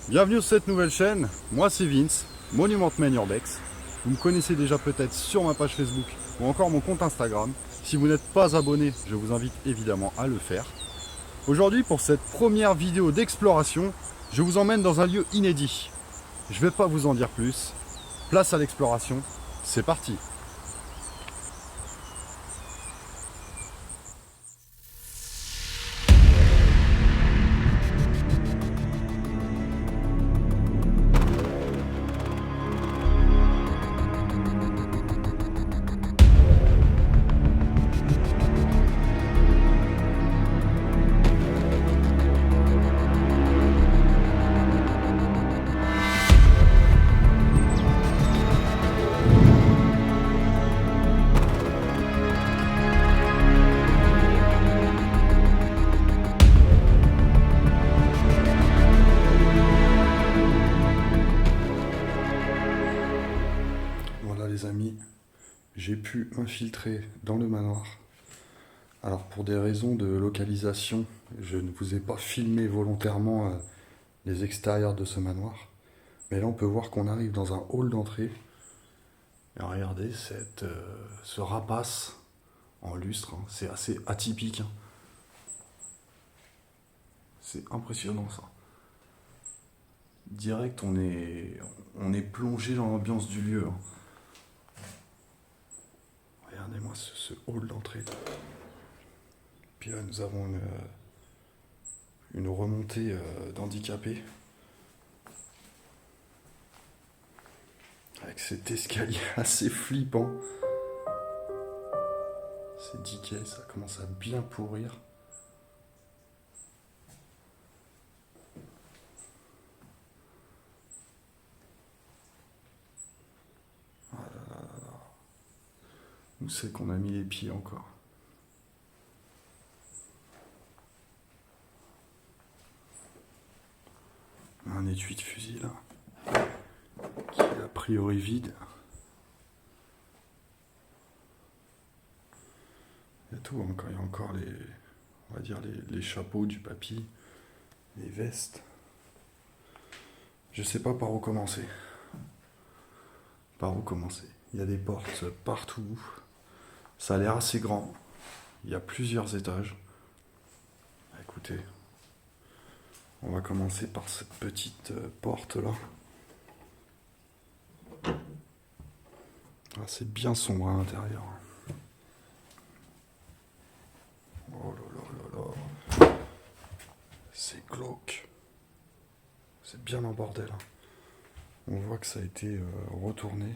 Bienvenue sur cette nouvelle chaîne, moi c'est Vince, Monument Man Urbex. Vous me connaissez déjà peut-être sur ma page Facebook ou encore mon compte Instagram. Si vous n'êtes pas abonné, je vous invite évidemment à le faire. Aujourd'hui, pour cette première vidéo d'exploration, je vous emmène dans un lieu inédit. Je ne vais pas vous en dire plus. Place à l'exploration, c'est parti! Voilà les amis, j'ai pu infiltrer dans le manoir. Alors pour des raisons de localisation, je ne vous ai pas filmé volontairement les extérieurs de ce manoir. Mais là on peut voir qu'on arrive dans un hall d'entrée. Et regardez ce rapace en lustre, hein, c'est assez atypique. Hein. C'est impressionnant ça. Direct on est plongé dans l'ambiance du lieu. Hein. Regardez-moi ce hall d'entrée. Puis là nous avons une remontée d'handicapés. Avec cet escalier assez flippant. C'est decay, ça commence à bien pourrir. Ah là là là là. Où c'est qu'on a mis les pieds encore? Un étui de fusil là, qui est a priori vide. Il y a tout, encore, il y a encore on va dire les chapeaux, du papy, les vestes. Je sais pas par où commencer. Par où commencer? Il y a des portes partout. Ça a l'air assez grand. Il y a plusieurs étages. Écoutez, on va commencer par cette petite porte là. Ah, c'est bien sombre à l'intérieur. Oh là là là là. C'est glauque. C'est bien en bordel. On voit que ça a été retourné.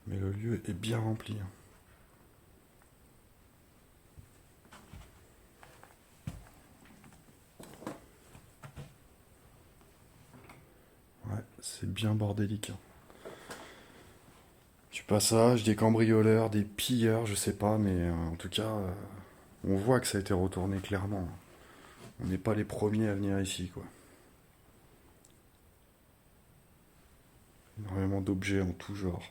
Mais le lieu est bien rempli. Ouais, c'est bien bordélique. Du passage, des cambrioleurs, des pilleurs, je sais pas, mais en tout cas, on voit que ça a été retourné clairement. On n'est pas les premiers à venir ici, quoi. Énormément d'objets en tout genre.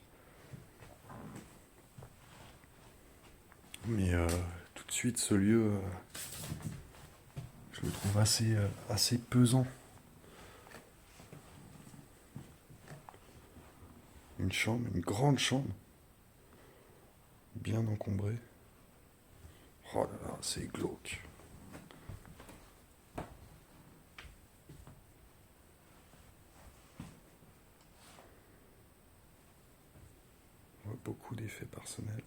Mais tout de suite, ce lieu, je le trouve assez pesant. Une chambre, une grande chambre, bien encombrée. Oh là là, c'est glauque. On voit beaucoup d'effets personnels.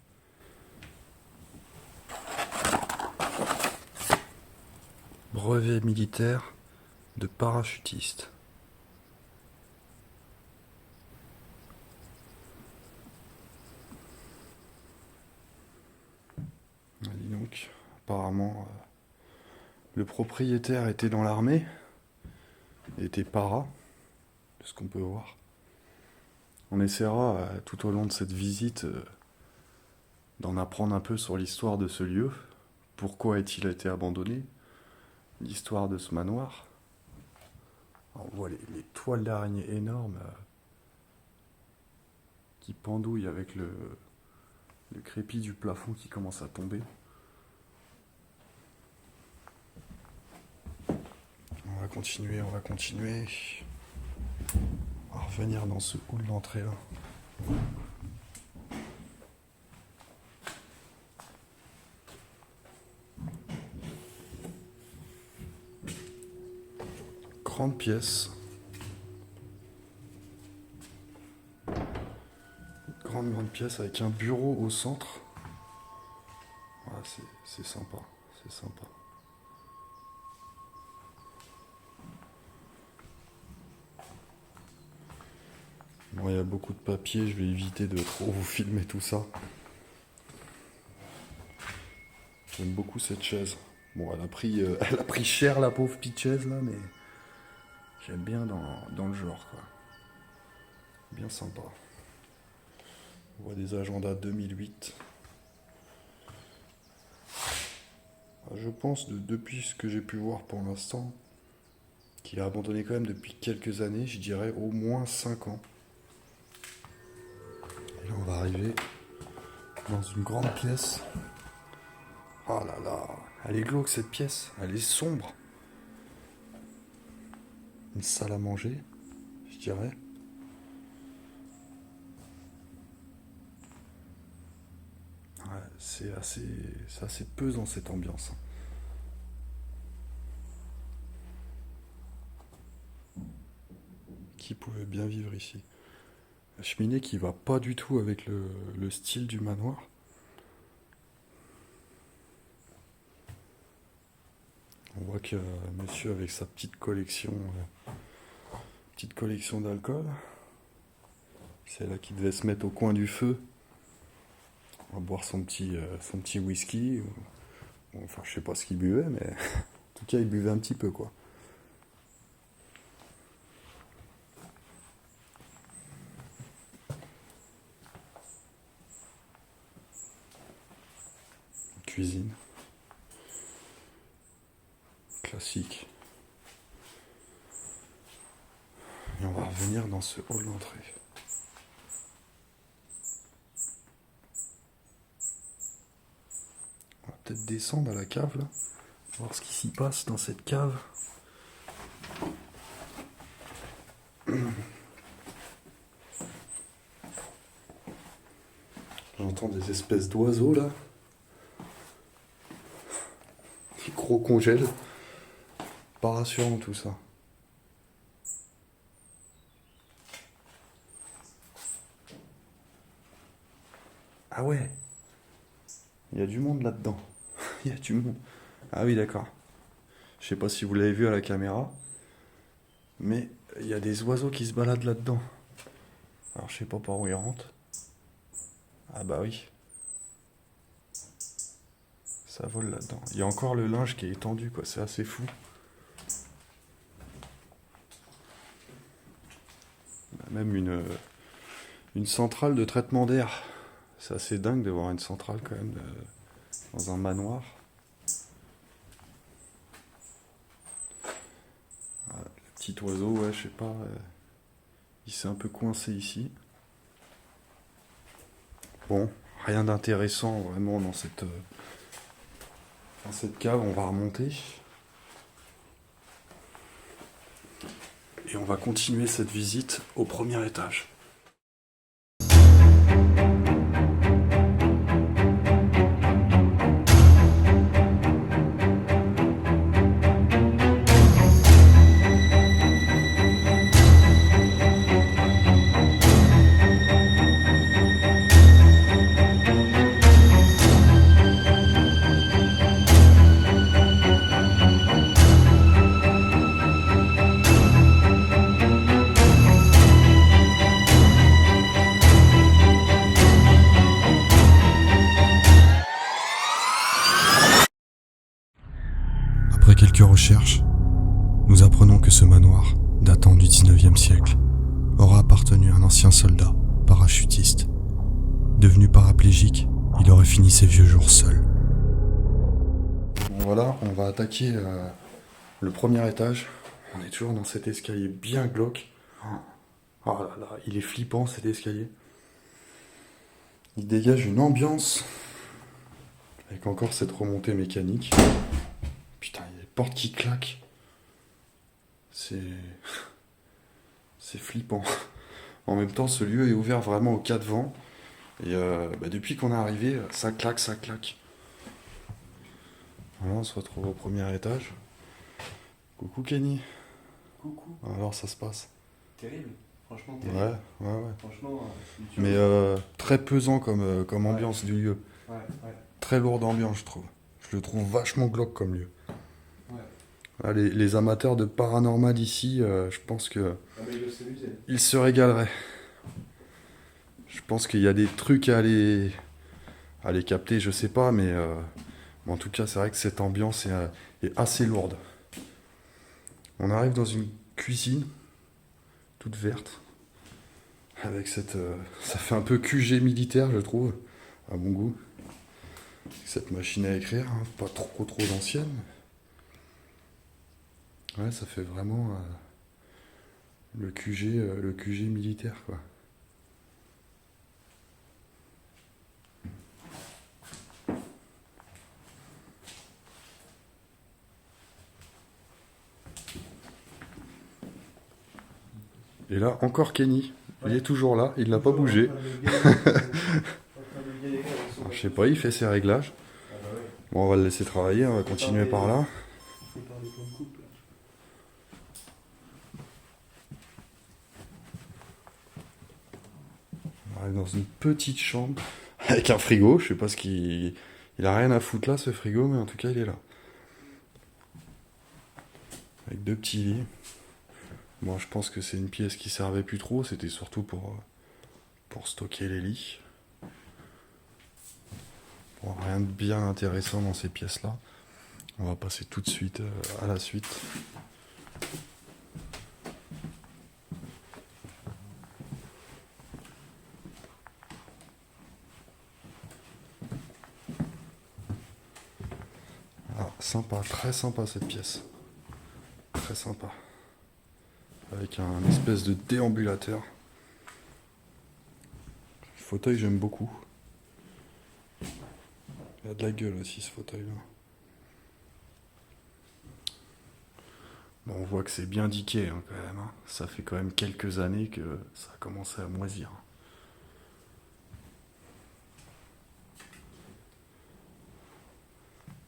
Brevet militaire de parachutiste. Ah, dis donc, apparemment, le propriétaire était dans l'armée, était para, de ce qu'on peut voir. On essaiera tout au long de cette visite d'en apprendre un peu sur l'histoire de ce lieu. Pourquoi a-t-il été abandonné? L'histoire de ce manoir. On voit les toiles d'araignée énormes qui pendouillent avec le crépi du plafond qui commence à tomber. continuer, on va continuer. On va revenir dans ce hall d'entrée là. Grande pièce. Grande pièce avec un bureau au centre. Ouais, c'est sympa, c'est sympa. Bon, il y a beaucoup de papier, je vais éviter de trop vous filmer tout ça. J'aime beaucoup cette chaise. Bon, elle a pris cher la pauvre petite chaise là, mais j'aime bien dans le genre quoi. Bien sympa. On voit des agendas 2008. Je pense, depuis ce que j'ai pu voir pour l'instant, qu'il a abandonné quand même depuis quelques années, je dirais au moins 5 ans. Et là on va arriver dans une grande pièce. Oh là là, elle est glauque cette pièce, elle est sombre. Une salle à manger, je dirais. Ouais, c'est assez pesant cette ambiance. Qui pouvait bien vivre ici? La cheminée qui va pas du tout avec le style du manoir. On voit que monsieur avec sa petite collection d'alcool. C'est là qu'il devait se mettre au coin du feu. On va boire son petit whisky. Bon, enfin, je sais pas ce qu'il buvait, mais en tout cas, il buvait un petit peu, quoi. Cuisine. Classique. Et on va revenir dans ce hall d'entrée. On va peut-être descendre à la cave, là. Voir ce qui s'y passe dans cette cave. J'entends des espèces d'oiseaux, là. Des gros congèles. Pas rassurant, tout ça. Ah ouais. Il y a du monde là-dedans. Il y a du monde. Ah oui, d'accord. Je sais pas si vous l'avez vu à la caméra, mais il y a des oiseaux qui se baladent là-dedans. Alors je sais pas par où ils rentrent. Ah bah oui. Ça vole là-dedans. Il y a encore le linge qui est étendu, quoi. C'est assez fou. Il y a même une centrale de traitement d'air. C'est assez dingue de voir une centrale quand même dans un manoir. Ah, le petit oiseau, ouais, je sais pas. Il s'est un peu coincé ici. Bon, rien d'intéressant vraiment dans cette cave. On va remonter. Et on va continuer cette visite au premier étage. Après quelques recherches, nous apprenons que ce manoir, datant du 19e siècle, aura appartenu à un ancien soldat, parachutiste. Devenu paraplégique, il aurait fini ses vieux jours seul. Bon voilà, on va attaquer le premier étage. On est toujours dans cet escalier bien glauque. Oh là là, il est flippant cet escalier. Il dégage une ambiance avec encore cette remontée mécanique. Putain, il y a les portes qui claquent. c'est c'est flippant. En même temps, ce lieu est ouvert vraiment aux quatre vents. Et depuis qu'on est arrivé, ça claque, ça claque. Voilà, on se retrouve au premier étage. Coucou Kenny. Coucou. Alors ça se passe. Terrible. Franchement, Ouais, terrible. ouais. Franchement, Mais très pesant comme ambiance du lieu. Ouais. Très lourde ambiance, je trouve. Je le trouve vachement glauque comme lieu. Ouais. Ah, les amateurs de paranormal ici, je pense que Ah, mais il doit s'amuser. ils se régaleraient. Je pense qu'il y a des trucs à les capter, je sais pas, mais en tout cas, c'est vrai que cette ambiance est assez lourde. On arrive dans une cuisine toute verte, avec ça fait un peu QG militaire, je trouve, à mon goût. Cette machine à écrire, hein, pas trop ancienne. Ouais, ça fait vraiment le QG militaire, quoi. Et là, encore Kenny. Il est toujours là, il n'a pas bougé. Je sais pas, il fait ses réglages. Bon, on va le laisser travailler, on va continuer par là. On arrive dans une petite chambre avec un frigo. Je sais pas ce qu'il. Il a rien à foutre là, ce frigo, mais en tout cas, il est là. Avec deux petits lits. Moi, je pense que c'est une pièce qui servait plus trop. C'était surtout pour stocker les lits. Bon, rien de bien intéressant dans ces pièces-là. On va passer tout de suite à la suite. Ah, sympa, très sympa cette pièce. Très sympa. Avec un espèce de déambulateur. Le fauteuil, j'aime beaucoup. Il a de la gueule aussi ce fauteuil-là. Bon, on voit que c'est bien diqué hein, quand même. Hein. Ça fait quand même quelques années que ça a commencé à moisir.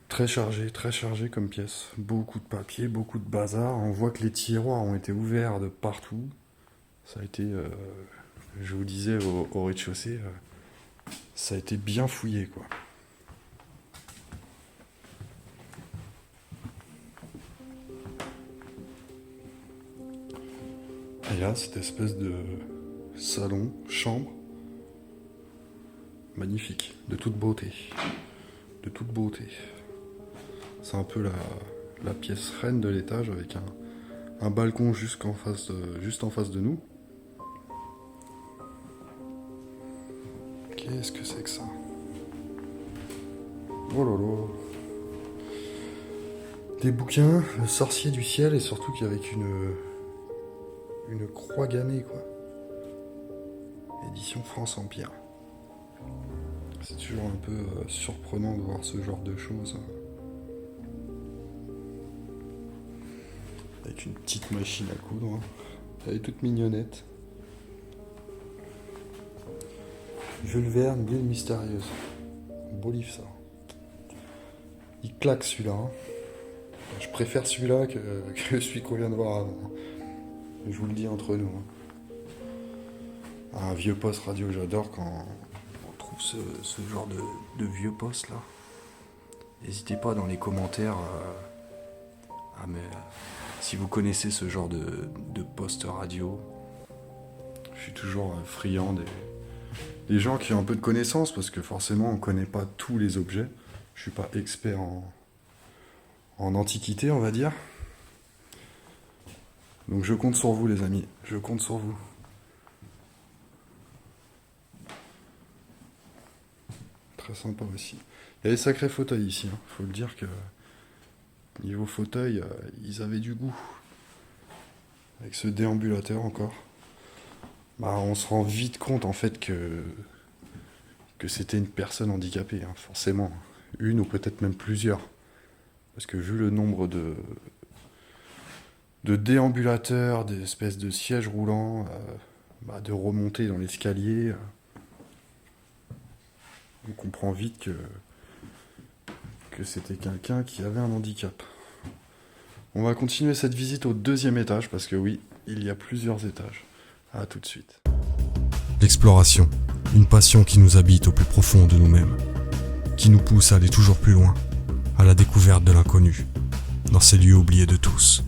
Très chargé comme pièce. Beaucoup de papier, beaucoup de bazar. On voit que les tiroirs ont été ouverts de partout. Ça a été, je vous disais, au rez-de-chaussée, ça a été bien fouillé, quoi. Et là, cette espèce de salon, chambre, magnifique, de toute beauté. De toute beauté. C'est un peu la pièce reine de l'étage avec un balcon juste en face de nous. Qu'est-ce que c'est que ça? Oh là là. Des bouquins, Le Sorcier du Ciel, et surtout qu'avec une croix gammée, quoi. Édition France Empire. C'est toujours un peu surprenant de voir ce genre de choses. Avec une petite machine à coudre. Hein. Elle est toute mignonnette. Jules Verne, l'île mystérieuse. Beau livre ça. Il claque celui-là. Hein. Je préfère celui-là que celui qu'on vient de voir avant. Je vous le dis entre nous. Hein. Un vieux poste radio, j'adore quand on trouve ce genre de vieux poste là. N'hésitez pas dans les commentaires si vous connaissez ce genre de poste radio. Je suis toujours friand des gens qui ont un peu de connaissances parce que forcément on connaît pas tous les objets. Je suis pas expert en antiquité, on va dire. Donc je compte sur vous les amis, je compte sur vous. Très sympa aussi. Il y a des sacrés fauteuils ici, hein. Faut le dire que niveau fauteuil, ils avaient du goût. Avec ce déambulateur encore. Bah, on se rend vite compte en fait que c'était une personne handicapée, hein, forcément. Une ou peut-être même plusieurs. Parce que vu le nombre de déambulateurs, des espèces de sièges roulants, de remonter dans l'escalier. On comprend vite que c'était quelqu'un qui avait un handicap. On va continuer cette visite au 2e étage parce que oui, il y a plusieurs étages. À tout de suite. L'exploration, une passion qui nous habite au plus profond de nous-mêmes, qui nous pousse à aller toujours plus loin, à la découverte de l'inconnu, dans ces lieux oubliés de tous.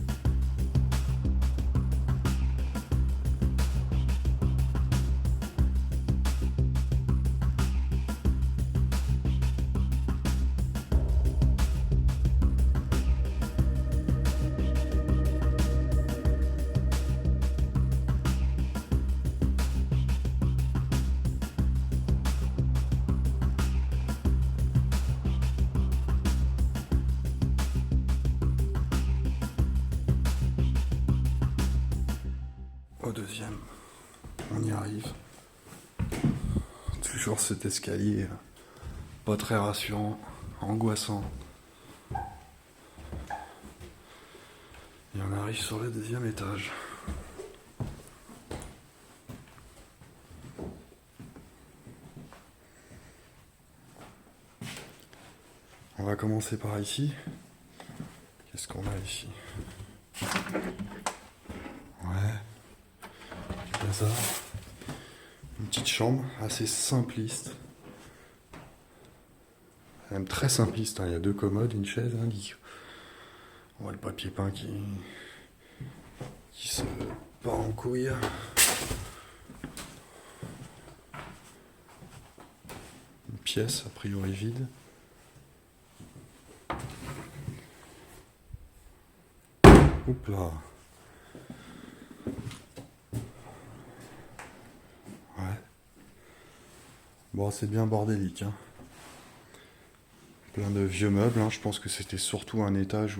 Au 2e, on y arrive. Toujours cet escalier pas très rassurant, angoissant. Et on arrive sur le 2e étage. On va commencer par ici. Qu'est-ce qu'on a ici? Ouais. Du hasard. Une petite chambre assez simpliste. Même très simpliste, hein. Il y a 2 commodes, une chaise, un lit. On voit le papier peint qui se part en couille. Une pièce a priori vide. Oups là. Ouais. Bon, c'est bien bordélique, hein. Plein de vieux meubles, hein. Je pense que c'était surtout un étage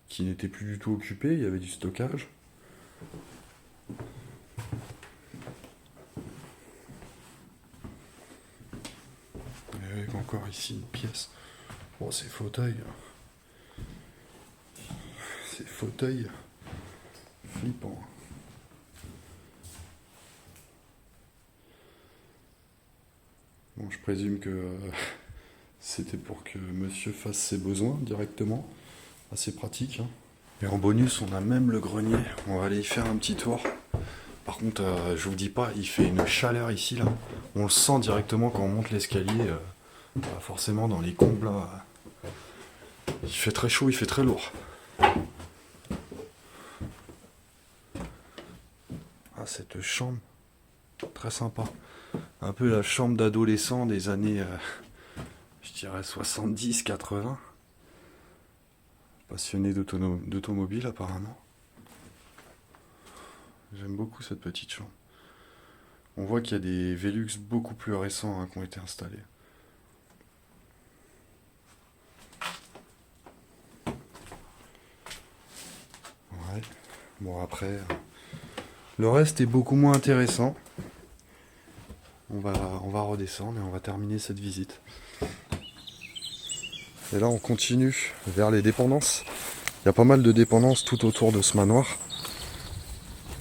qui n'était plus du tout occupé, il y avait du stockage. Et avec encore ici une pièce. Bon, ces fauteuils. Ces fauteuils flippants. Bon, je présume que c'était pour que monsieur fasse ses besoins directement. Assez pratique, hein. Et en bonus, on a même le grenier. On va aller y faire un petit tour. Par contre, je vous dis pas, il fait une chaleur ici, là. On le sent directement quand on monte l'escalier. Forcément, dans les combles, là. Il fait très chaud, il fait très lourd. Ah, cette chambre, très sympa. Un peu la chambre d'adolescent des années, je dirais 70-80. Passionné d'automobile apparemment. J'aime beaucoup cette petite chambre. On voit qu'il y a des Velux beaucoup plus récents, hein, qui ont été installés. Ouais. Bon, après, le reste est beaucoup moins intéressant. On va redescendre et on va terminer cette visite. Et là, on continue vers les dépendances. Il y a pas mal de dépendances tout autour de ce manoir.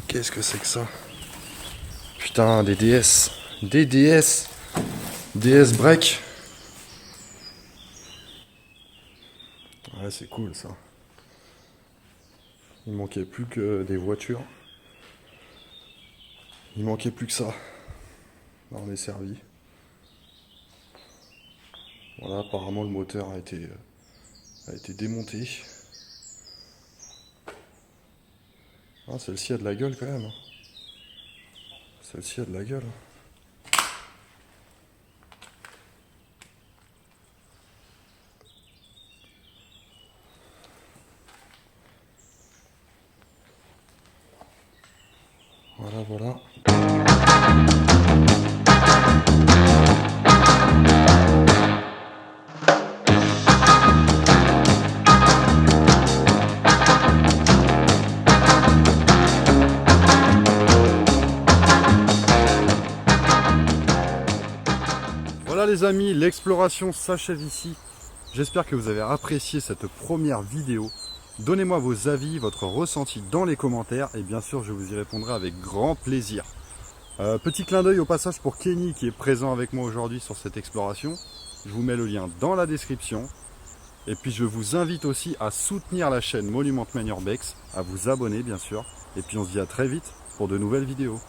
Qu'est-ce que c'est que ça? Putain, des DS. Des DS. DS break. Ouais, c'est cool ça. Il manquait plus que des voitures. Il manquait plus que ça. Là, on est servi. Voilà, apparemment le moteur a été démonté. Ah, celle-ci a de la gueule quand même. Celle-ci a de la gueule. Voilà, voilà. Voilà les amis, l'exploration s'achève ici. J'espère que vous avez apprécié cette première vidéo. Donnez-moi vos avis, votre ressenti dans les commentaires et bien sûr je vous y répondrai avec grand plaisir. Petit clin d'œil au passage pour Kenny qui est présent avec moi aujourd'hui sur cette exploration. Je vous mets le lien dans la description. Et puis je vous invite aussi à soutenir la chaîne Monument Man Urbex, à vous abonner bien sûr. Et puis on se dit à très vite pour de nouvelles vidéos.